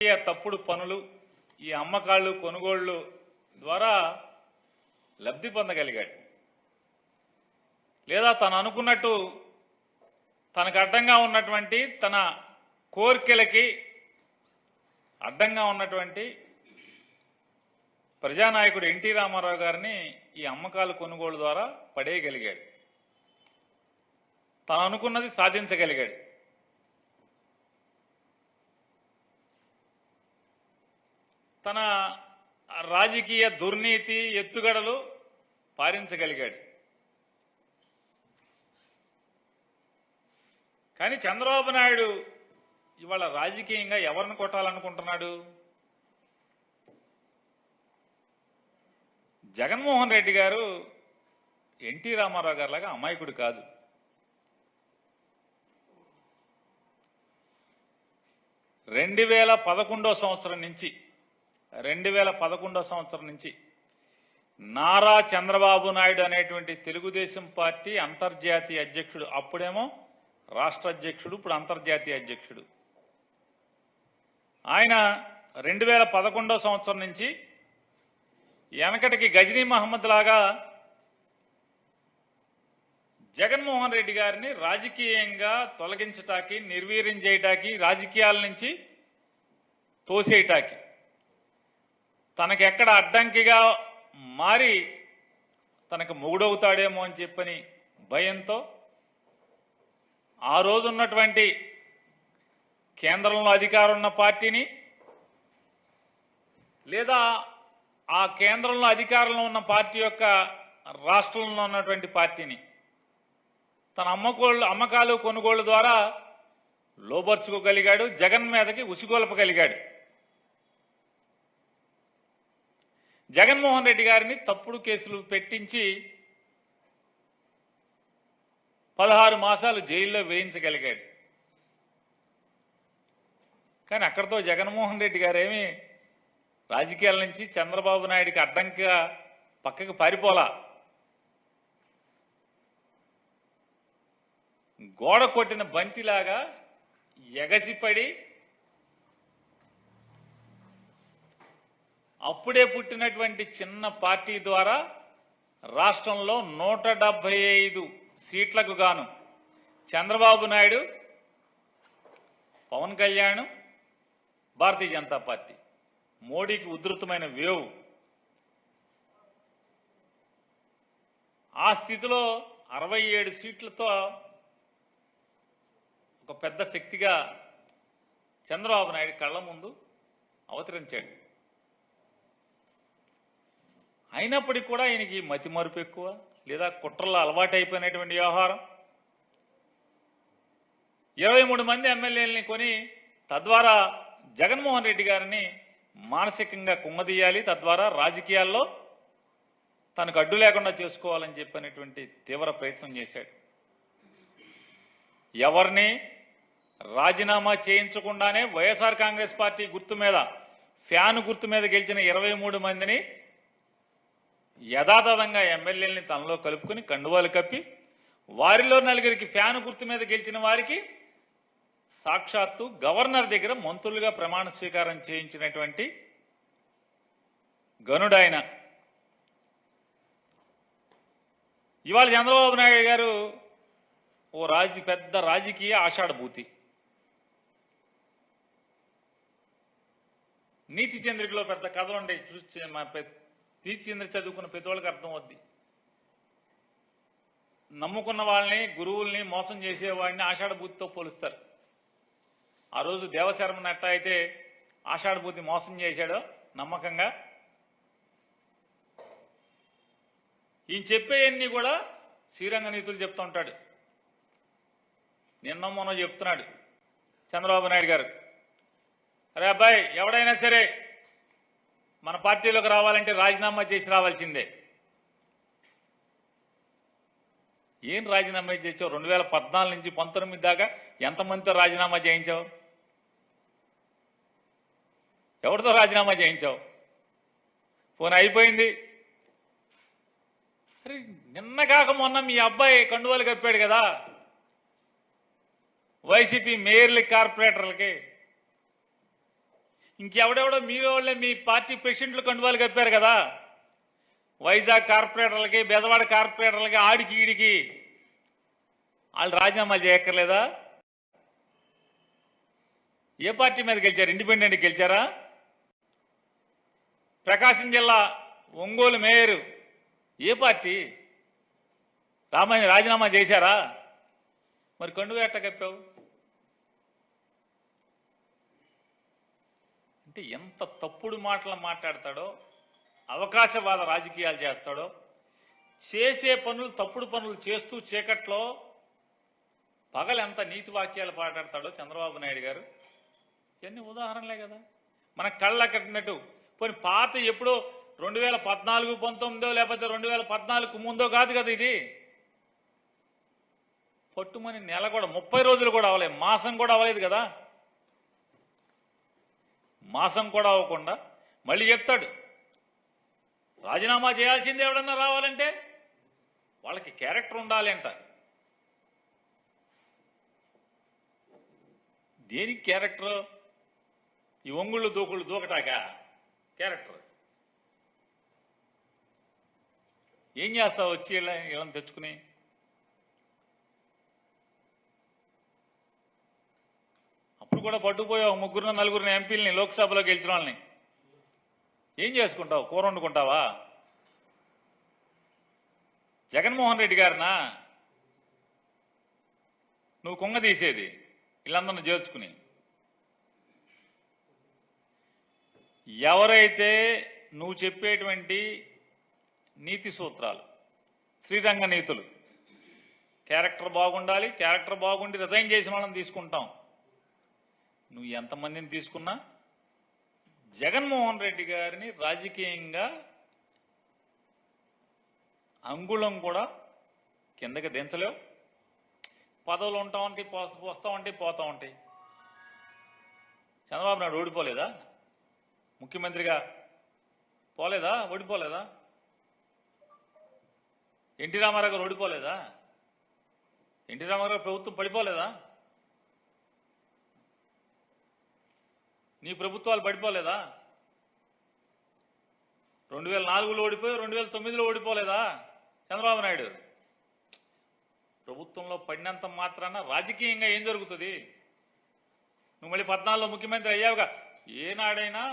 తప్పుడు పనులు ఈ అమ్మకాళ్ళు కొనుగోళ్లు ద్వారా లబ్ధి పొందగలిగాడు. లేదా తను అనుకున్నట్టు తనకు అడ్డంగా ఉన్నటువంటి తన కోరికలకి అడ్డంగా ఉన్నటువంటి ప్రజానాయకుడు ఎన్టీ రామారావు గారిని ఈ అమ్మకాలు కొనుగోలు ద్వారా పడేయగలిగాడు. తను అనుకున్నది సాధించగలిగాడు. తన రాజకీయ దుర్నీతి ఎత్తుగడలు పారించగలిగాడు. కానీ చంద్రబాబు నాయుడు ఇవాళ రాజకీయంగా ఎవరిని కొట్టాలనుకుంటున్నాడు? జగన్మోహన్ రెడ్డి గారు ఎన్టీ రామారావు గారిలాగా అమాయకుడు కాదు. రెండు వేల 11 సంవత్సరం నుంచి నారా చంద్రబాబు నాయుడు అనేటువంటి తెలుగుదేశం పార్టీ అంతర్జాతీయ అధ్యక్షుడు, అప్పుడేమో రాష్ట్ర అధ్యక్షుడు, ఇప్పుడు అంతర్జాతీయ అధ్యక్షుడు. ఆయన 2011 సంవత్సరం నుంచి వెనకటికి గజనీ మహమ్మద్ లాగా జగన్మోహన్ రెడ్డి గారిని రాజకీయంగా తొలగించటానికి, నిర్వీర్యం చేయటానికి, రాజకీయాల నుంచి తోసేయటానికి, తనకెక్కడ అడ్డంకిగా మారి తనకు మొగుడవుతాడేమో అని చెప్పని భయంతో ఆ రోజు ఉన్నటువంటి కేంద్రంలో అధికారం ఉన్న పార్టీని, లేదా ఆ కేంద్రంలో అధికారంలో ఉన్న పార్టీ యొక్క రాష్ట్రంలో ఉన్నటువంటి పార్టీని తన అమ్మకాలు కొనుగోళ్ల ద్వారా లోబర్చుకోగలిగాడు. జగన్ మీదకి ఉసిగొల్పగలిగాడు. జగన్మోహన్ రెడ్డి గారిని తప్పుడు కేసులు పెట్టించి 16 మాసాలు జైల్లో వేయించగలిగాడు. కానీ అక్కడితో జగన్మోహన్ రెడ్డి గారేమి రాజకీయాల నుంచి చంద్రబాబు నాయుడికి అడ్డంకిగా పక్కకి పారిపోలా. గోడ కొట్టిన బంతిలాగా ఎగసిపడి అప్పుడే పుట్టినటువంటి చిన్న పార్టీ ద్వారా రాష్ట్రంలో 175 సీట్లకు గాను చంద్రబాబు నాయుడు, పవన్ కళ్యాణ్, భారతీయ జనతా పార్టీ, మోడీకి ఉధృతమైన వేవ్. ఆ స్థితిలో 67 సీట్లతో ఒక పెద్ద శక్తిగా చంద్రబాబు నాయుడు కళ్ళ ముందు అవతరించాడు. అయినప్పటికీ కూడా ఆయనకి మతి మరుపు ఎక్కువ, లేదా కుట్రలో అలవాటైపోయినటువంటి వ్యవహారం. 23 మంది ఎమ్మెల్యేలని కొని తద్వారా జగన్మోహన్ రెడ్డి గారిని మానసికంగా కుంగదీయాలి, తద్వారా రాజకీయాల్లో తనకు అడ్డు లేకుండా చేసుకోవాలని చెప్పినటువంటి తీవ్ర ప్రయత్నం చేశాడు. ఎవరిని రాజీనామా చేయించకుండానే వైఎస్ఆర్ కాంగ్రెస్ పార్టీ గుర్తు మీద, ఫ్యాన్ గుర్తు మీద గెలిచిన 23 మందిని యథాతథంగా ఎమ్మెల్యేలని తనలో కలుపుకుని కండువాలు కప్పి, వారిలో 4గురికి ఫ్యాన్ గుర్తు మీద గెలిచిన వారికి సాక్షాత్తు గవర్నర్ దగ్గర మంత్రులుగా ప్రమాణ స్వీకారం చేయించినటువంటి గనుడాయన. ఇవాళ చంద్రబాబు నాయుడు గారు ఓ పెద్ద రాజకీయ ఆషాఢభూతి. నీతి చంద్రికలో పెద్ద కథలు ఉంటాయి, చూసి నీతి చంద్రిక చదువుకున్న ప్రతి వాళ్ళకి అర్థం అవుద్ది. నమ్ముకున్న వాళ్ళని, గురువుల్ని మోసం చేసేవాడిని ఆషాఢభూతితో పోలుస్తారు. ఆ రోజు దేవశర్మను ఎట్టా అయితే ఆషాఢభూతి మోసం చేశాడో నమ్మకంగా, ఈయన చెప్పేవన్నీ కూడా శ్రీరంగ నీతులు చెప్తూ ఉంటాడు. నిన్న మొన్న చెప్తున్నాడు చంద్రబాబు నాయుడు గారు, అరే అబ్బాయి, ఎవడైనా సరే మన పార్టీలోకి రావాలంటే రాజీనామా చేసి రావాల్సిందే. ఏం రాజీనామా చేసావు? 2014 నుంచి 19 దాకా ఎంతమందితో రాజీనామా చేయించావు? ఎవరితో రాజీనామా చేయించావు? పోనీ అయిపోయింది. అరే నిన్న కాక మొన్న మీ అబ్బాయి కండువాలు కప్పాడు కదా వైసీపీ మేయర్లకి, కార్పొరేటర్లకి. ఇంకెవడెవడో మీరు వాళ్ళే మీ పార్టీ ప్రెసిడెంట్లు కండువాలు కప్పారు కదా, వైజాగ్ కార్పొరేటర్లకి, బెజవాడ కార్పొరేటర్లకి, ఆడికి ఈడికి వాళ్ళు రాజీనామాలు చేయక్కర్లేదా? ఏ పార్టీ మీద గెలిచారు? ఇండిపెండెంట్ గెలిచారా? ప్రకాశం జిల్లా ఒంగోలు మేయరు ఏ పార్టీ? రాజీనామా చేశారా? మరి కండువా ఎట్ట కప్పావు? అంటే ఎంత తప్పుడు మాటలు మాట్లాడతాడో, అవకాశవాద రాజకీయాలు చేస్తాడో, చేసే పనులు తప్పుడు పనులు చేస్తూ చీకట్లో పగలు ఎంత నీతి వాక్యాలు మాట్లాడతాడో చంద్రబాబు నాయుడు గారు. ఇవన్నీ ఉదాహరణలే కదా, మన కళ్ళ కట్టినట్టు. పోనీ పాత ఎప్పుడో 2014, 19 లేకపోతే 2014 ముందో కాదు కదా ఇది. పట్టుమని నెల కూడా 30 రోజులు కూడా అవ్వలేదు, మాసం కూడా అవ్వలేదు కదా. మాసం కూడా అవ్వకుండా మళ్ళీ చెప్తాడు రాజీనామా చేయాల్సింది. ఎవడన్నా రావాలంటే వాళ్ళకి క్యారెక్టర్ ఉండాలి అంట. దేనికి క్యారెక్టర్? ఈ ఒంగుళ్ళు దూకుళ్ళు దూకటాక క్యారెక్టర్. ఏం చేస్తావు వచ్చి వీళ్ళని తెచ్చుకుని? అప్పుడు కూడా పట్టుకుపోయావు 3, 4 ఎంపీలని, లోక్సభలో గెలిచిన వాళ్ళని. ఏం చేసుకుంటావు? కూర వండుకుంటావా? జగన్మోహన్ రెడ్డి గారినా నువ్వు కొంగ తీసేది వీళ్ళందరిని చేర్చుకుని? ఎవరైతే నువ్వు చెప్పేటువంటి నీతి సూత్రాలు, శ్రీరంగ నీతులు, క్యారెక్టర్ బాగుండాలి, క్యారెక్టర్ బాగుండి రిజైన్ చేసిన వాళ్ళని తీసుకుంటాం. నువ్వు ఎంతమందిని తీసుకున్నా జగన్మోహన్ రెడ్డి గారిని రాజకీయంగా అంగుళం కూడా కిందకి దించలేవు. పదవులు ఉంటామంటే వస్తామంటే పోతా ఉంటాయి. చంద్రబాబు నాయుడు ఓడిపోలేదా? ముఖ్యమంత్రిగా పోలేదా? ఓడిపోలేదా? ఎన్టీ రామారావు గారు ఓడిపోలేదా? ఎన్టీ రామారావు గారు ప్రభుత్వం పడిపోలేదా? నీ ప్రభుత్వాలు పడిపోలేదా? 2004లో ఓడిపోయి 2009లో ఓడిపోలేదా చంద్రబాబు నాయుడు? ప్రభుత్వంలో పడినంత మాత్రాన రాజకీయంగా ఏం జరుగుతుంది? నువ్వు మళ్ళీ 14లో ముఖ్యమంత్రి అయ్యావుగా. ఏనాడైనా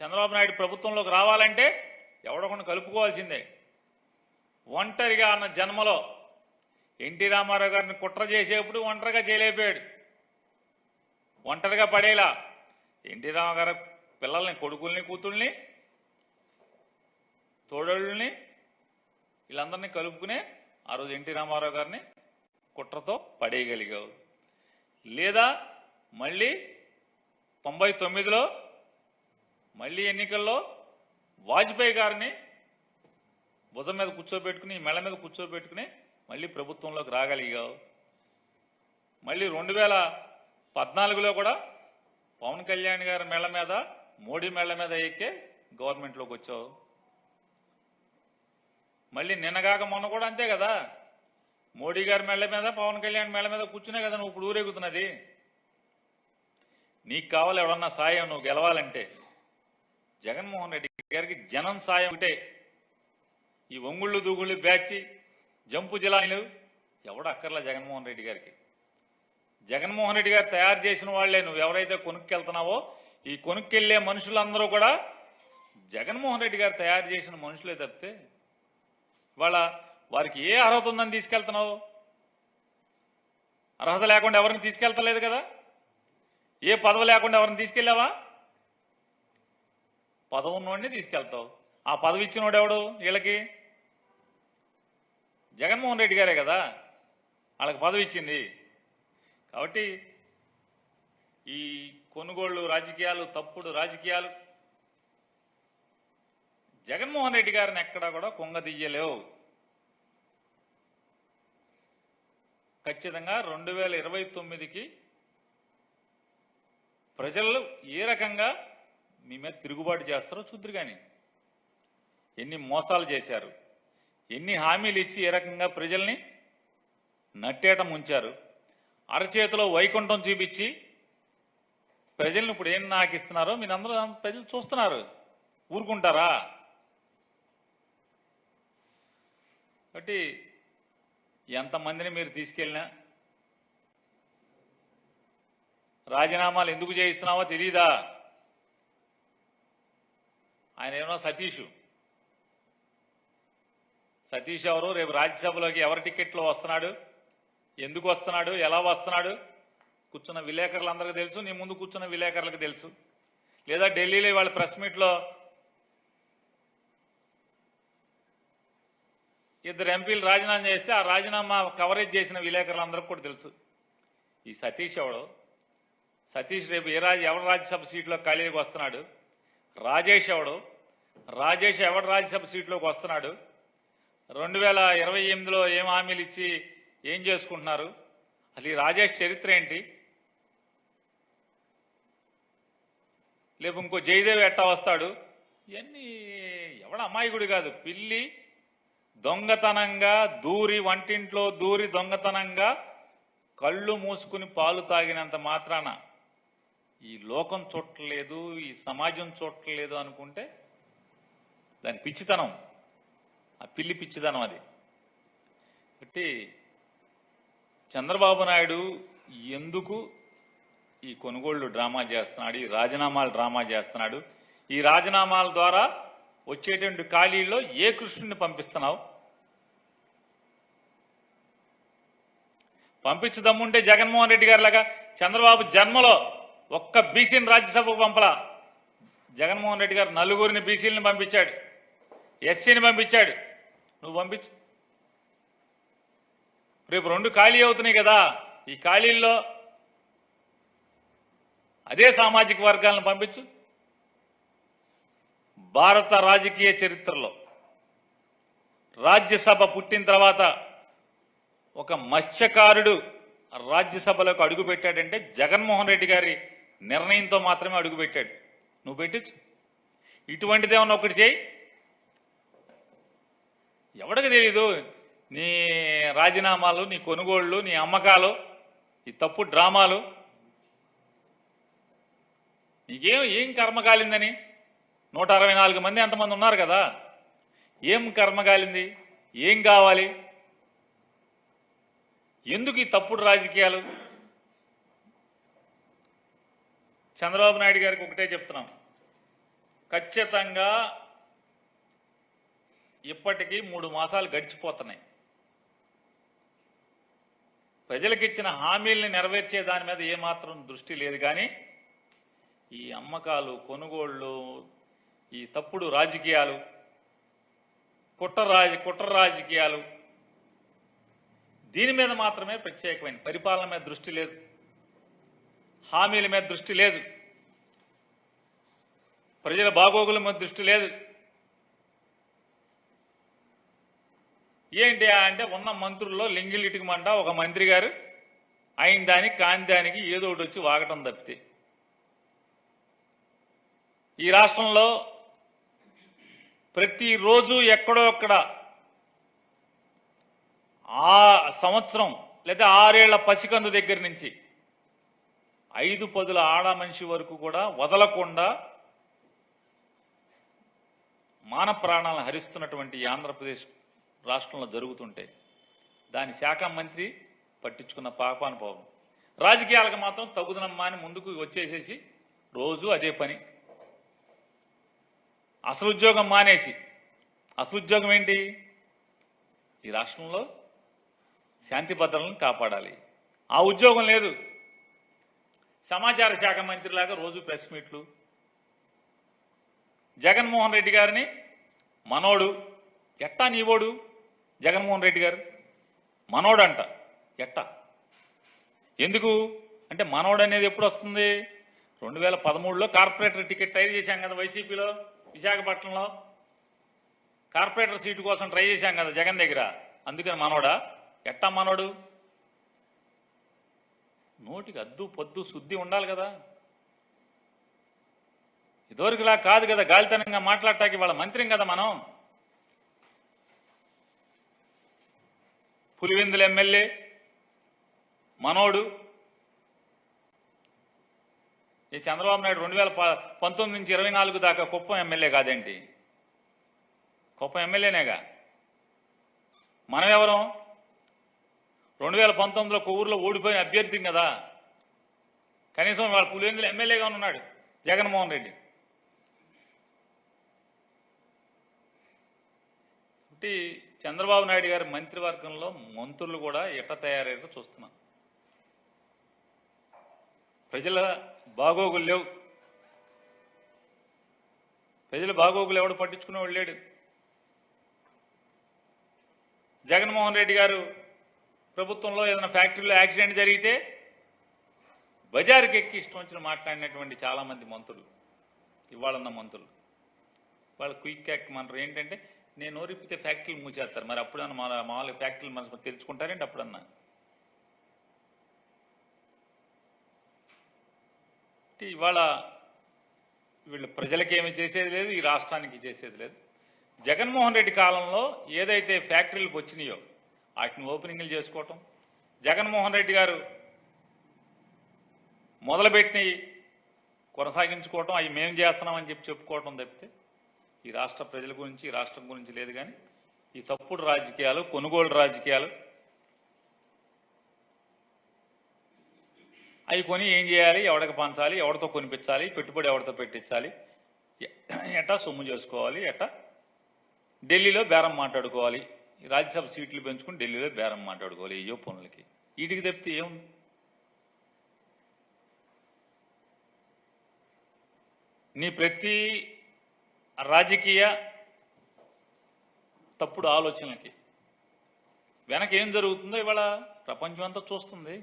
చంద్రబాబు నాయుడు ప్రభుత్వంలోకి రావాలంటే ఎవడొకడు కలుపుకోవాల్సిందే. ఒంటరిగా అన్న జన్మలో ఎన్టీ రామారావు గారిని కుట్ర చేసేప్పుడు ఒంటరిగా చేయలేకపోయాడు. ఒంటరిగా పడేలా ఎన్టీ రామారావు పిల్లల్ని, కొడుకుల్ని, కూతుళ్ళని, తోడళ్ళని వీళ్ళందరినీ కలుపుకునే ఆ రోజు ఎన్టీ రామారావు గారిని కుట్రతో పడేయగలిగావు. లేదా మళ్ళీ 99లో మళ్ళీ ఎన్నికల్లో వాజ్పేయి గారిని భుజం మీద కూర్చోబెట్టుకుని, మెళ్ళ మీద కూర్చోబెట్టుకుని మళ్ళీ ప్రభుత్వంలోకి రాగలిగావు. మళ్ళీ 2014లో కూడా పవన్ కళ్యాణ్ గారి మెళ్ళ మీద, మోడీ మెళ్ళ మీద ఎక్కే గవర్నమెంట్లోకి వచ్చావు. మళ్ళీ నిన్నగాక మొన్న కూడా అంతే కదా, మోడీ గారి మెళ్ళ మీద, పవన్ కళ్యాణ్ మెళ్ళ మీద కూర్చునే కదా నువ్వు ఇప్పుడు ఊరేగుతున్నది. నీకు కావాలి ఎవడన్నా సాయం నువ్వు గెలవాలంటే? జగన్మోహన్ రెడ్డి గారికి జనం సాయం ఉంటే ఈ ఒంగుళ్ళు దూగుళ్ళు బ్యాచి, జంపు జిల్లాలు ఎవడు అక్కర్లా జగన్మోహన్ రెడ్డి గారికి. జగన్మోహన్ రెడ్డి గారు తయారు చేసిన వాళ్లే నువ్వు ఎవరైతే కొనుక్కెళ్తున్నావో, ఈ కొనుక్కెళ్లే మనుషులందరూ కూడా జగన్మోహన్ రెడ్డి గారు తయారు చేసిన మనుషులే తప్పితే వాళ్ళ వారికి ఏ అర్హత ఉందని తీసుకెళ్తున్నావు? అర్హత లేకుండా ఎవరిని తీసుకెళ్తలేదు కదా. ఏ పదవి లేకుండా ఎవరిని తీసుకెళ్ళావా? పదవి ఉన్నోడిని తీసుకెళ్తావు. ఆ పదవి ఇచ్చినోడు ఎవడు? వీళ్ళకి జగన్మోహన్ రెడ్డి గారే కదా వాళ్ళకి పదవి ఇచ్చింది. కాబట్టి ఈ కొనుగోళ్లు రాజకీయాలు, తప్పుడు రాజకీయాలు జగన్మోహన్ రెడ్డి గారిని ఎక్కడా కూడా కొంగదీయలేవు. ఖచ్చితంగా 2029కి ప్రజలు ఏ రకంగా మీ మీద తిరుగుబాటు చేస్తారో చూద్దరు. కానీ ఎన్ని మోసాలు చేశారు, ఎన్ని హామీలు ఇచ్చి ఏ రకంగా ప్రజల్ని నట్టేట ముంచారు. అరచేతిలో వైకుంఠం చూపించి ప్రజలను ఇప్పుడు ఏం నాకు ఇస్తున్నారో మీరందరూ ప్రజలు చూస్తున్నారు, ఊరుకుంటారా? కాబట్టి ఎంతమందిని మీరు తీసుకెళ్ళినా రాజీనామాలు ఎందుకు చేయిస్తున్నావో తెలీదా? ఆయన ఏమన్నా సతీష్ ఎవరు? రేపు రాజ్యసభలోకి ఎవరి టికెట్లో వస్తున్నాడు, ఎందుకు వస్తున్నాడు, ఎలా వస్తున్నాడు కూర్చున్న విలేకరులందరికీ తెలుసు, నీ ముందు కూర్చున్న విలేకరులకు తెలుసు. లేదా ఢిల్లీలో వాళ్ళ ప్రెస్ మీట్లో ఇద్దరు ఎంపీలు రాజీనామా చేస్తే ఆ రాజీనామా కవరేజ్ చేసిన విలేకరులందరికీ కూడా తెలుసు. ఈ సతీష్ ఎవడు? సతీష్ రేపు ఎవరు రాజ్యసభ సీట్లో ఖాళీకి వస్తున్నాడు? రాజేష్ ఎవడు? రాజేష్ ఎవడు రాజ్యసభ సీట్లోకి వస్తున్నాడు? 2028లో ఏం హామీలు ఇచ్చి ఏం చేసుకుంటున్నారు? అసలు ఈ రాజేష్ చరిత్ర ఏంటి? లేపు ఇంకో జయదేవ్ ఎట్టా వస్తాడు? ఇవన్నీ ఎవడ అమాయకుడు కాదు, పిల్లి దొంగతనంగా దూరి వంటింట్లో దూరి దొంగతనంగా కళ్ళు మూసుకుని పాలు తాగినంత మాత్రాన ఈ లోకం చూడలేదు, ఈ సమాజం చూడలేదు అనుకుంటే దాని పిచ్చితనం, ఆ పిల్లి పిచ్చితనం అది. కాబట్టి చంద్రబాబు నాయుడు ఎందుకు ఈ కొనుగోళ్లు డ్రామా చేస్తున్నాడు, ఈ రాజీనామాలు డ్రామా చేస్తున్నాడు? ఈ రాజీనామాల ద్వారా వచ్చేటువంటి ఖాళీల్లో ఏ కృష్ణుడిని పంపిస్తున్నావు? పంపించదమ్ముంటే జగన్మోహన్ రెడ్డి గారి లాగా చంద్రబాబు జన్మలో ఒక్క బీసీని రాజ్యసభకు పంపలా. జగన్మోహన్ రెడ్డి గారు 4 బీసీలను పంపించాడు, ఎస్సీని పంపించాడు. నువ్వు పంపించు. రేపు 2 ఖాళీ అవుతున్నాయి కదా, ఈ ఖాళీల్లో అదే సామాజిక వర్గాలను పంపించు. భారత రాజకీయ చరిత్రలో రాజ్యసభ పుట్టిన తర్వాత ఒక మత్స్యకారుడు రాజ్యసభలోకి అడుగుపెట్టాడంటే జగన్మోహన్ రెడ్డి గారి నిర్ణయంతో మాత్రమే అడుగుపెట్టాడు. నువ్వు పెట్టచ్చు. ఇటువంటిదేమన్నా ఒకటి చేయి. ఎవడికి తెలీదు నీ రాజీనామాలు, నీ కొనుగోళ్లు, నీ అమ్మకాలు, ఈ తప్పు డ్రామాలు? నీకేం కర్మ కాలిందని? 164 మంది ఎంతమంది ఉన్నారు కదా, ఏం కర్మ కాలింది? ఏం కావాలి? ఎందుకు ఈ తప్పుడు రాజకీయాలు? చంద్రబాబు నాయుడు గారికి ఒకటే చెప్తున్నాం, ఖచ్చితంగా ఇప్పటికీ 3 మాసాలు గడిచిపోతున్నాయి. ప్రజలకు ఇచ్చిన హామీల్ని నెరవేర్చే దాని మీద ఏమాత్రం దృష్టి లేదు. కానీ ఈ అమ్మకాలు, కొనుగోళ్లు, ఈ తప్పుడు రాజకీయాలు, కుట్ర రాజకీయాలు, దీని మీద మాత్రమే ప్రత్యేకమైన పరిపాలన మీద దృష్టి లేదు, హామీల మీద దృష్టి లేదు, ప్రజల బాగోగుల మీద దృష్టి లేదు. ఏంటి అంటే ఉన్న మంత్రుల్లో లింగిలిటికమంట ఒక మంత్రి గారు అయిన దానికి కాని దానికి ఏదో ఒకటి వచ్చి వాగటం తప్పితే ఈ రాష్ట్రంలో ప్రతిరోజు ఎక్కడో అక్కడ ఆ సంవత్సరం లేదా 6 ఏళ్ల పసికందు దగ్గర నుంచి 5 పదుల ఆడ మనిషి వరకు కూడా వదలకుండా మాన ప్రాణాలను హరిస్తున్నటువంటి ఆంధ్రప్రదేశ్ రాష్ట్రంలో జరుగుతుంటే దాని శాఖ మంత్రి పట్టించుకున్న పాపాను పోవం. రాజకీయాలకు మాత్రం తగుదనమ్మా అని ముందుకు వచ్చేసేసి రోజు అదే పని. అసలు ఉద్యోగం మానేసి, అసలు ఉద్యోగం ఏంటి? ఈ రాష్ట్రంలో శాంతి భద్రతలను కాపాడాలి. ఆ ఉద్యోగం లేదు. సమాచార శాఖ మంత్రిలాగా రోజు ప్రెస్ మీట్లు. జగన్మోహన్ రెడ్డి గారిని మనోడు ఎట్టా నీవోడు? జగన్మోహన్ రెడ్డి గారు మనోడంట. ఎట్టా? ఎందుకు అంటే మనోడు అనేది ఎప్పుడు వస్తుంది? 2013లో కార్పొరేటర్ టికెట్ ట్రై చేశాం కదా వైసీపీలో, విశాఖపట్నంలో కార్పొరేటర్ సీటు కోసం ట్రై చేశాం కదా జగన్ దగ్గర. అందుకని మనోడా? ఎట్టా మనోడు? నోటికి అద్దు పొద్దు శుద్ధి ఉండాలి కదా. ఇదివరకులా కాదు కదా గాలితనంగా మాట్లాడటానికి. వాళ్ళ మంత్రిం కదా మనం. పులివెందుల ఎమ్మెల్యే మనోడు, ఈ చంద్రబాబు నాయుడు 2019 నుంచి 24 దాకా కుప్పం ఎమ్మెల్యే కాదేంటి? కుప్పం ఎమ్మెల్యేనేగా. మనం ఎవరం? 2019లో కొవ్వూరులో ఓడిపోయిన అభ్యర్థిం కదా. కనీసం వాళ్ళ పులివెందులు ఎమ్మెల్యేగా ఉన్నాడు జగన్మోహన్ రెడ్డి. కాబట్టి చంద్రబాబు నాయుడు గారి మంత్రివర్గంలో మంత్రులు కూడా ఎట్లా తయారయ్యారో చూస్తున్నాం. ప్రజల బాగోగులు లేవు. ప్రజల బాగోగులు ఎవడు పట్టించుకునేవాడు లేడు. జగన్మోహన్ రెడ్డి గారు ప్రభుత్వంలో ఏదైనా ఫ్యాక్టరీలో యాక్సిడెంట్ జరిగితే బజారుకి ఎక్కి ఇష్టం వచ్చిన మాట్లాడినటువంటి చాలామంది మంత్రులు, ఇవాళన్న మంత్రులు వాళ్ళు క్విక్ యాక్ మంటారు. ఏంటంటే నేను నోరిప్పితే ఫ్యాక్టరీలు మూసేస్తారు. మరి అప్పుడన్నా మామూలు ఫ్యాక్టరీలు మనం తెరుచుకుంటారేంటి? అప్పుడన్నా ఇవాళ వీళ్ళు ప్రజలకి ఏమి చేసేది లేదు, ఈ రాష్ట్రానికి చేసేది లేదు. జగన్మోహన్ రెడ్డి కాలంలో ఏదైతే ఫ్యాక్టరీలకు వచ్చినాయో వాటిని ఓపెనింగ్లు చేసుకోవటం, జగన్మోహన్ రెడ్డి గారు మొదలుపెట్టి కొనసాగించుకోవటం, అవి మేము చేస్తున్నామని చెప్పుకోవటం తప్పితే ఈ రాష్ట్ర ప్రజల గురించి, ఈ రాష్ట్రం గురించి లేదు. కానీ ఈ తప్పుడు రాజకీయాలు, కొనుగోలు రాజకీయాలు, అవి కొని ఏం చేయాలి, ఎవడికి పంచాలి, ఎవరితో కొనిపించాలి, పెట్టుబడి ఎవరితో పెట్టించాలి, ఎట్టా సొమ్ము చేసుకోవాలి, ఎట్టా ఢిల్లీలో బేరం మాట్లాడుకోవాలి, రాజ్యసభ సీట్లు పెంచుకుని ఢిల్లీలో బేరం మాట్లాడుకోవాలి. అయ్యో పనులకి వీటికి తప్పితే ఏముంది? నీ ప్రతి రాజకీయ తప్పుడు ఆలోచనలకి వెనక ఏం జరుగుతుందో ఇవాళ ప్రపంచం అంతా చూస్తుంది.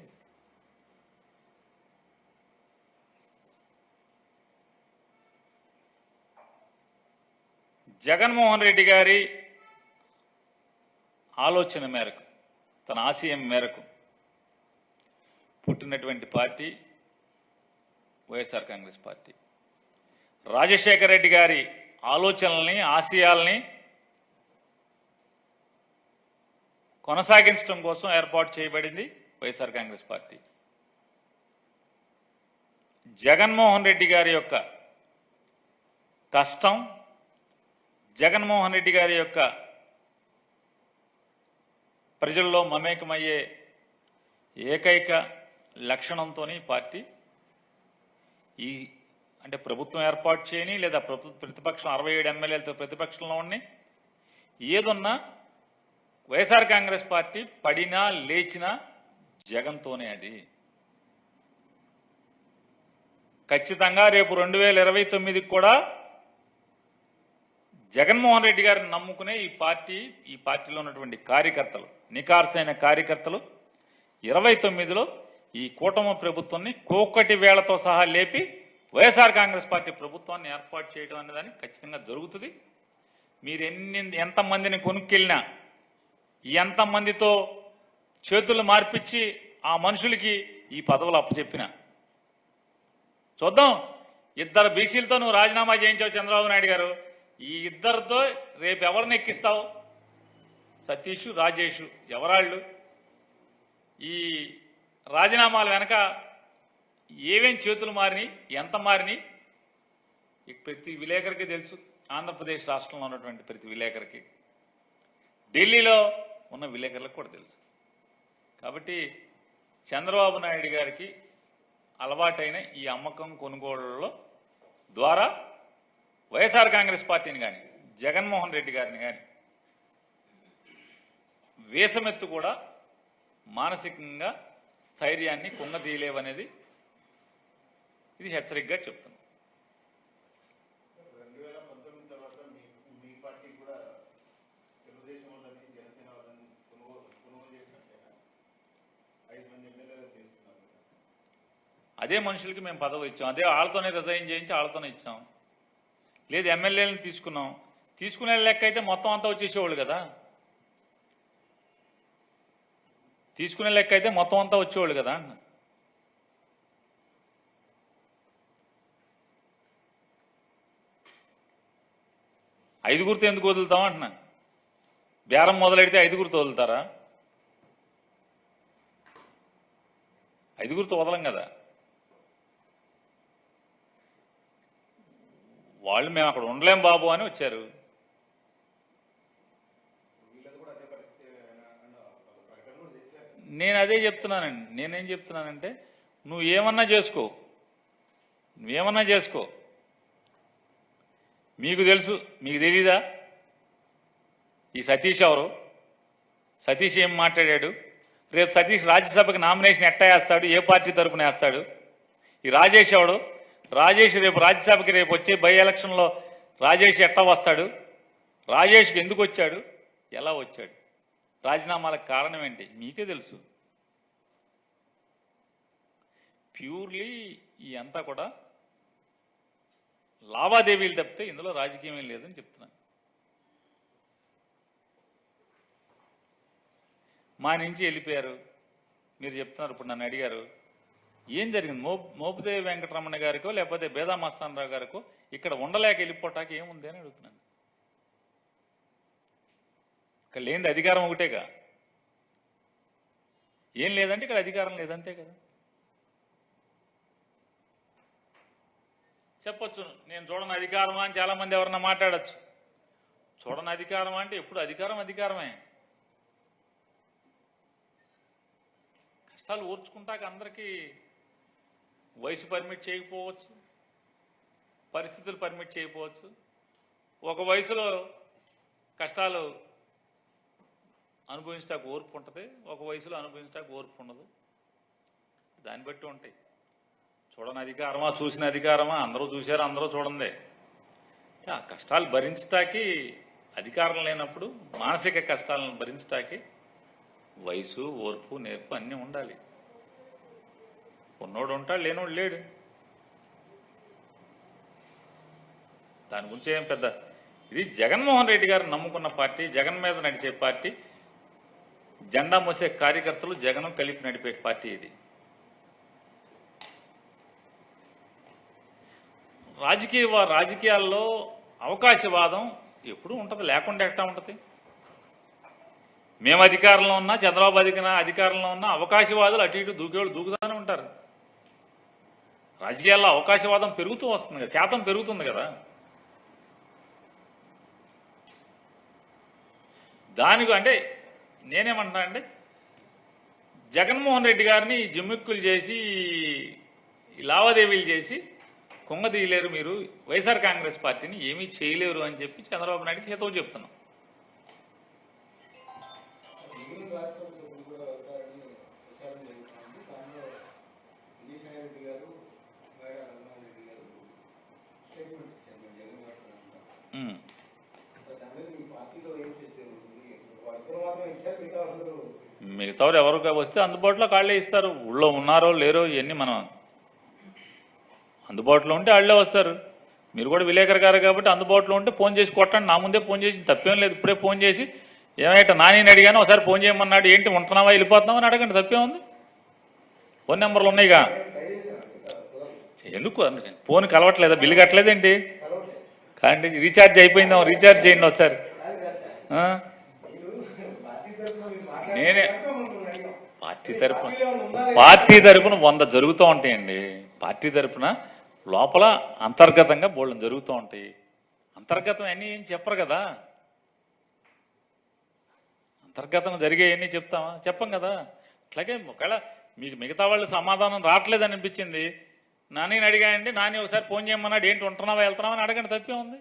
జగన్మోహన్ రెడ్డి గారి ఆలోచన మేరకు, తన ఆశయం మేరకు పుట్టినటువంటి పార్టీ వైఎస్ఆర్ కాంగ్రెస్ పార్టీ. రాజశేఖర రెడ్డి గారి ఆలోచనల్ని, ఆశయాల్ని కొనసాగించడం కోసం ఏర్పాటు చేయబడింది వైఎస్ఆర్ కాంగ్రెస్ పార్టీ. జగన్మోహన్ రెడ్డి గారి యొక్క కష్టం, జగన్మోహన్ రెడ్డి గారి యొక్క ప్రజల్లో మమేకమయ్యే ఏకైక లక్షణంతోనే పార్టీ అంటే ప్రభుత్వం ఏర్పాటు చేయని, లేదా ప్రతిపక్షం 67 ఎమ్మెల్యేలతో ప్రతిపక్షంలో ఉన్నాయి, ఏదున్నా వైఎస్ఆర్ కాంగ్రెస్ పార్టీ పడినా లేచినా జగన్తోనే. అది ఖచ్చితంగా రేపు 2029కి కూడా జగన్మోహన్ రెడ్డి గారిని నమ్ముకునే ఈ పార్టీలో ఉన్నటువంటి కార్యకర్తలు, నికార్సైన కార్యకర్తలు 29లో ఈ కూటమి ప్రభుత్వాన్ని కోకటి వేళతో సహా లేపి వైఎస్ఆర్ కాంగ్రెస్ పార్టీ ప్రభుత్వాన్ని ఏర్పాటు చేయడం అనేదాన్ని ఖచ్చితంగా జరుగుతుంది. మీరు ఎంతమందిని కొనుక్కెళ్ళినా, ఎంతమందితో చేతులు మార్పిచ్చి ఆ మనుషులకి ఈ పదవులు అప్పచెప్పినా చూద్దాం. 2 బీసీలతో నువ్వు రాజీనామా చేయించావు చంద్రబాబు నాయుడు గారు. ఈ 2తో రేపు ఎవరిని ఎక్కిస్తావు? సతీష్, రాజేష్ ఎవరాళ్ళు? ఈ రాజీనామాల వెనక ఏమేం చేతులు మారినాయి, ఎంత మారినాయి ప్రతి విలేకరికి తెలుసు. ఆంధ్రప్రదేశ్ రాష్ట్రంలో ఉన్నటువంటి ప్రతి విలేకరికి, ఢిల్లీలో ఉన్న విలేకరులకు కూడా తెలుసు. కాబట్టి చంద్రబాబు నాయుడు గారికి అలవాటైన ఈ అమ్మకం కొనుగోళ్లలో ద్వారా వైఎస్ఆర్ కాంగ్రెస్ పార్టీని కానీ, జగన్మోహన్ రెడ్డి గారిని కానీ వేసమెత్తు కూడా మానసికంగా స్థైర్యాన్ని కుంగదీయలేవనేది ఇది హెచ్చరికగా చెప్తున్నాం. అదే మనుషులకి మేము పదవి ఇచ్చాం, అదే వాళ్ళతోనే రిజైన్ చేయించి వాళ్ళతోనే ఇచ్చాం. లేదు ఎమ్మెల్యేలను తీసుకున్నాం, తీసుకునే లెక్క అయితే మొత్తం అంతా వచ్చేసేవాళ్ళు కదా. తీసుకునే లెక్క అయితే మొత్తం అంతా వచ్చేవాళ్ళు కదా అన్న. ఐదుగురితో ఎందుకు వదులుతాం అంటున్నా? బేరం మొదలెడితే ఐదుగురితో వదులుతారా? ఐదుగురితో వదలం కదా. వాళ్ళు మేము అక్కడ ఉండలేం బాబు అని వచ్చారు. నేను అదే చెప్తున్నానండి. నేనేం చెప్తున్నానంటే నువ్వేమన్నా చేసుకో, మీకు తెలుసు, మీకు తెలీదా ఈ సతీష్ ఎవరు, సతీష్ ఏం మాట్లాడాడు, రేపు సతీష్ రాజ్యసభకి నామినేషన్ ఎట్టా వేస్తాడు, ఏ పార్టీ తరపున వేస్తాడు, ఈ రాజేష్ ఎవడు, రాజేష్ రేపు రాజ్యసభకి రేపు వచ్చే బై ఎలక్షన్లో రాజేష్ ఎట్టా వస్తాడు, రాజేష్కి ఎందుకు వచ్చాడు, ఎలా వచ్చాడు, రాజీనామాలకు కారణం ఏంటి మీకే తెలుసు. ప్యూర్లీ ఈ అంతా కూడా లావాదేవీలు తప్పితే ఇందులో రాజకీయం లేదని చెప్తున్నాను. మా నుంచి వెళ్ళిపోయారు మీరు చెప్తున్నారు. ఇప్పుడు నన్ను అడిగారు ఏం జరిగింది, మోపుదేవి వెంకటరమణ గారికో లేకపోతే బేదా మస్తానరావు గారికో ఇక్కడ ఉండలేక వెళ్ళిపోవటానికి ఏముంది అని అడుగుతున్నాను. ఇక్కడ లేనిది అధికారం ఒకటేగా, ఏం లేదంటే ఇక్కడ అధికారం లేదంతే కదా. చెప్పొచ్చు నేను చూడని అధికారమా అని చాలామంది ఎవరన్నా మాట్లాడచ్చు. చూడని అధికారం అంటే ఎప్పుడు అధికారమే. కష్టాలు ఓర్చుకుంటాక అందరికీ వయసు పర్మిట్ చేయకపోవచ్చు, పరిస్థితులు పర్మిట్ చేయకపోవచ్చు. ఒక వయసులో కష్టాలు అనుభవించడానికి ఓర్పు ఉంటుంది, ఒక వయసులో అనుభవించడానికి ఓర్పు ఉండదు. దాన్ని బట్టి ఉంటాయి. చూడని అధికారమా చూసిన అధికారమా, అందరూ చూశారు అందరూ చూడండి. ఆ కష్టాలు భరించటానికి అధికారం లేనప్పుడు మానసిక కష్టాలను భరించటానికి వయసు, ఓర్పు, నేర్పు అన్నీ ఉండాలి. ఉన్నోడు ఉంటాడు, లేనోడు లేడు. దాని గురించి ఏం పెద్ద ఇది జగన్మోహన్ రెడ్డి గారు నమ్ముకున్న పార్టీ, జగన్ మీద నడిచే పార్టీ, జెండా మోసే కార్యకర్తలు జగన్ కలిపి నడిపే పార్టీ ఇది. రాజకీయాల్లో అవకాశవాదం ఎప్పుడు ఉంటుంది, లేకుండా ఎట్లా ఉంటుంది. మేము అధికారంలో ఉన్నా, చంద్రబాబు అధికారంలో ఉన్నా అవకాశవాదులు అటు ఇటు దూకేవాళ్ళు దూకుతానే ఉంటారు. రాజకీయాల్లో అవకాశవాదం పెరుగుతూ వస్తుంది కదా, శాతం పెరుగుతుంది కదా. దానికి అంటే నేనేమంటున్నా అంటే జగన్మోహన్ రెడ్డి గారిని జిమ్మిక్కులు చేసి లావాదేవీలు చేసి కుంగదీయలేరు, మీరు వైఎస్ఆర్ కాంగ్రెస్ పార్టీని ఏమీ చేయలేరు అని చెప్పి చంద్రబాబు నాయుడికి హితవు చెప్తున్నాం. మిగతా ఎవరు వస్తే అందుబాటులో కాళ్లే ఇస్తారు. ఊళ్ళో ఉన్నారో లేరో ఇవన్నీ మనం అందుబాటులో ఉంటే వాళ్ళే వస్తారు. మీరు కూడా విలేకరు గారు కాబట్టి అందుబాటులో ఉంటే ఫోన్ చేసి కొట్టండి. నా ముందే ఫోన్ చేసి తప్పేం లేదు. ఇప్పుడే ఫోన్ చేసి ఏమైతే నాని అడిగాను, ఒకసారి ఫోన్ చేయమన్నాడు, ఏంటి ఉంటున్నావా వెళ్ళిపోతున్నావా అని అడగండి, తప్పే ఉంది. ఫోన్ నెంబర్లు ఉన్నాయిగా, ఎందుకు అందుకని ఫోన్ కలవట్లేదా, బిల్లు కట్టలేదేంటి, కానీ రీఛార్జ్ అయిపోయిందా, రీఛార్జ్ చేయండి ఒకసారి. నేనే పార్టీ తరపున 100 జరుగుతూ ఉంటాయండి. పార్టీ తరపున లోపల అంతర్గతంగా బోళ్ళని జరుగుతూ ఉంటాయి. అంతర్గతం అన్నీ ఏం చెప్పరు కదా, అంతర్గతం జరిగేవన్నీ చెప్తామా, చెప్పం కదా. అట్లాగే ఒకవేళ మీకు మిగతా వాళ్ళు సమాధానం రావట్లేదని అనిపించింది, నాని అడిగాయండి, నాని ఒకసారి ఫోన్ చేయమన్నాడు, ఏంటి ఉంటున్నావా వెళ్తున్నావా అని అడగండి, తప్పే ఉంది.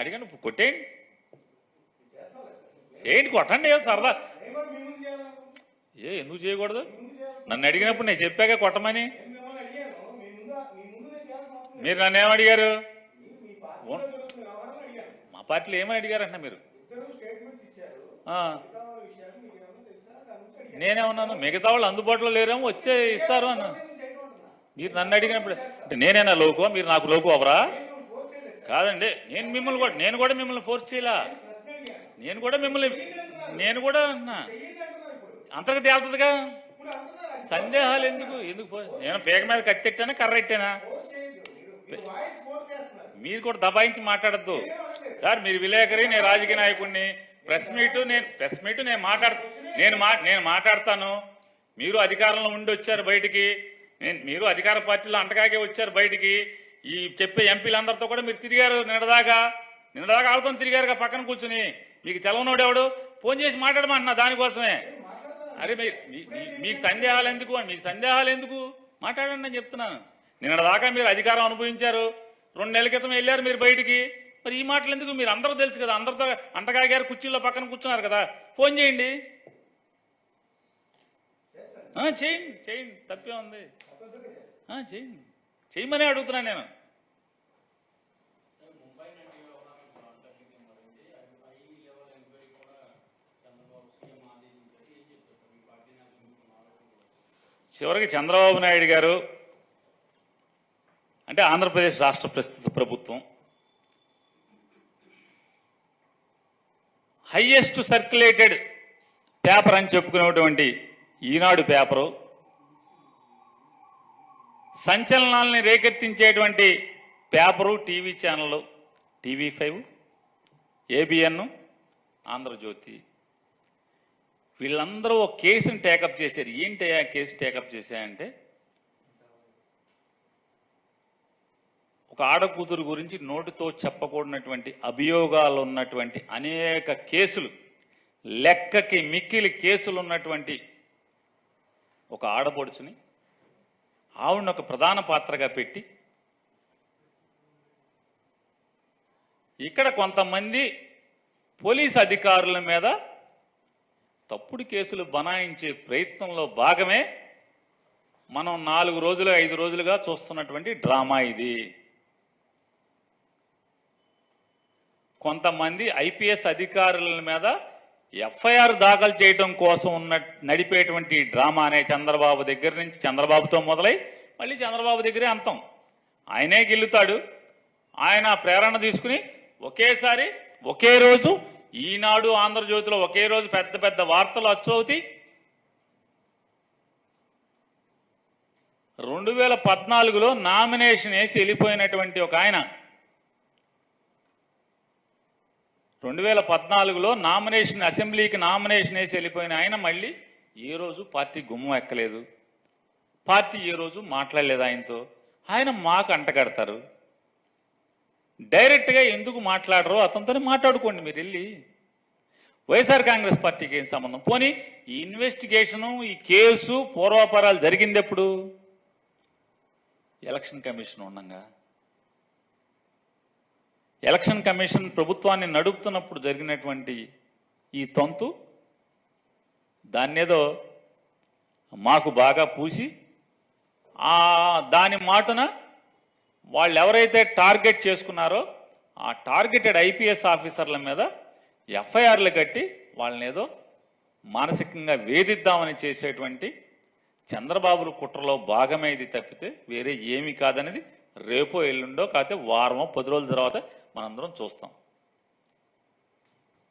అడిగండి, కొట్టేయండి, ఏంటి కొట్టండి, సరదా. ఎందుకు చేయకూడదు, నన్ను అడిగినప్పుడు నేను చెప్పాక కొట్టమని. మీరు నన్ను ఏమడిగారు, మా పార్టీలో ఏమని అడిగారంట మీరు. నేనేమన్నాను, మిగతా వాళ్ళు అందుబాటులో లేరేమో వచ్చే ఇస్తారు అన్న. మీరు నన్ను అడిగినప్పుడు అంటే నేనేనా లోకో, మీరు నాకు లోకో అవరా కాదండి. నేను కూడా మిమ్మల్ని ఫోర్స్ చేయలా, నేను కూడా అన్నా అంతర్గత తేలుతుందిగా. సందేహాలు ఎందుకు నేను పేక మీద కత్తెట్టానా కర్ర ఎట్టానా, మీరు కూడా దబాయించి మాట్లాడద్దు సార్. మీరు విలేకరి, నేను రాజకీయ నాయకుడిని. ప్రెస్ మీట్ నేను మాట్లాడతాను. మీరు అధికారంలో ఉండి వచ్చారు బయటికి, మీరు అధికార పార్టీలో అంటకాగే వచ్చారు బయటికి. ఈ చెప్పే ఎంపీలందరితో కూడా మీరు తిరిగారు నిన్నదాకా వాళ్ళతో తిరిగారుగా పక్కన కూర్చుని. మీకు తెలవనోడెవడు ఫోన్ చేసి మాట్లాడమంటున్నా దానికోసమే. అరే మీకు సందేహాలు ఎందుకు మాట్లాడండి అని చెప్తున్నాను. నిన్నదాకా మీరు అధికారం అనుభవించారు, 2 నెలల క్రితం వెళ్ళారు మీరు బయటికి. మరి ఈ మాటలు ఎందుకు? మీరు అందరూ తెలుసు కదా, అందరితో అంటగాగారు, కుర్చీల్లో పక్కన కూర్చున్నారు కదా. ఫోన్ చేయండి, చేయండి, తప్పే ఉంది. చేయమని అడుగుతున్నాను నేను. చివరికి చంద్రబాబు నాయుడు గారు అంటే ఆంధ్రప్రదేశ్ రాష్ట్ర ప్రస్తుత ప్రభుత్వం హైయెస్ట్ సర్క్యులేటెడ్ పేపర్ అని చెప్పుకునేటువంటి ఈనాడు పేపరు, సంచలనాలని రేకెత్తించేటువంటి పేపరు, టీవీ ఛానళ్ళు TV5, ABN, ఆంధ్రజ్యోతి, వీళ్ళందరూ ఒక కేసుని టేకప్ చేశారు. ఏంటి ఆ కేసు టేకప్ చేశాయంటే, ఒక ఆడకూతురు గురించి నోటితో చెప్పకూడనటువంటి అభియోగాలు ఉన్నటువంటి అనేక కేసులు, లెక్కకి మిక్కిలి కేసులు ఉన్నటువంటి ఒక ఆడపడుచుని, ఆవిడని ఒక ప్రధాన పాత్రగా పెట్టి ఇక్కడ కొంతమంది పోలీస్ అధికారుల మీద తప్పుడు కేసులు బనాయించే ప్రయత్నంలో భాగమే మనం 4 రోజులు 5 రోజులుగా చూస్తున్నటువంటి డ్రామా ఇది. కొంతమంది IPS అధికారుల మీద FIR దాఖలు చేయడం కోసం నడిపేటువంటి డ్రామానే చంద్రబాబు దగ్గర నుంచి, చంద్రబాబుతో మొదలై మళ్ళీ చంద్రబాబు దగ్గరే అంతం. ఆయనే గెలుతాడు. ఆయన ప్రేరణ తీసుకుని ఒకేసారి ఒకే రోజు ఈనాడు, ఆంధ్రజ్యోతిలో ఒకే రోజు పెద్ద పెద్ద వార్తలు అచ్చవుతాయి. 2014లో నామినేషన్ వేసి వెళ్ళిపోయినటువంటి ఒక ఆయన, 2014లో నామినేషన్, అసెంబ్లీకి నామినేషన్ వేసి వెళ్ళిపోయిన ఆయన మళ్ళీ ఏ రోజు పార్టీ గుమ్మం ఎక్కలేదు, పార్టీ ఏ రోజు మాట్లాడలేదు ఆయనతో. ఆయన మాకు అంటగడతారు. డైరెక్ట్గా ఎందుకు మాట్లాడరో అతనితోనే మాట్లాడుకోండి మీరు వెళ్ళి. వైఎస్ఆర్ కాంగ్రెస్ పార్టీకి ఏం సంబంధం? పోనీ ఈ ఇన్వెస్టిగేషను, ఈ కేసు, పూర్వాపరాలు జరిగింది ఎప్పుడు? ఎలక్షన్ కమిషన్ ఉండగా. ఎలక్షన్ కమిషన్ ప్రభుత్వాన్ని నడుపుతున్నప్పుడు జరిగినటువంటి ఈ తంతు దాన్నేదో మాకు బాగా పూసి దాని మాటున వాళ్ళు ఎవరైతే టార్గెట్ చేసుకున్నారో ఆ టార్గెటెడ్ IPS ఆఫీసర్ల మీద FIRలు కట్టి వాళ్ళని ఏదో మానసికంగా వేధిద్దామని చేసేటువంటి చంద్రబాబు కుట్రలో భాగమే ఇది తప్పితే వేరే ఏమీ కాదనేది రేపో ఎల్లుండో కాకపోతే వారమో 10 రోజుల తర్వాత మనందరం చూస్తాం.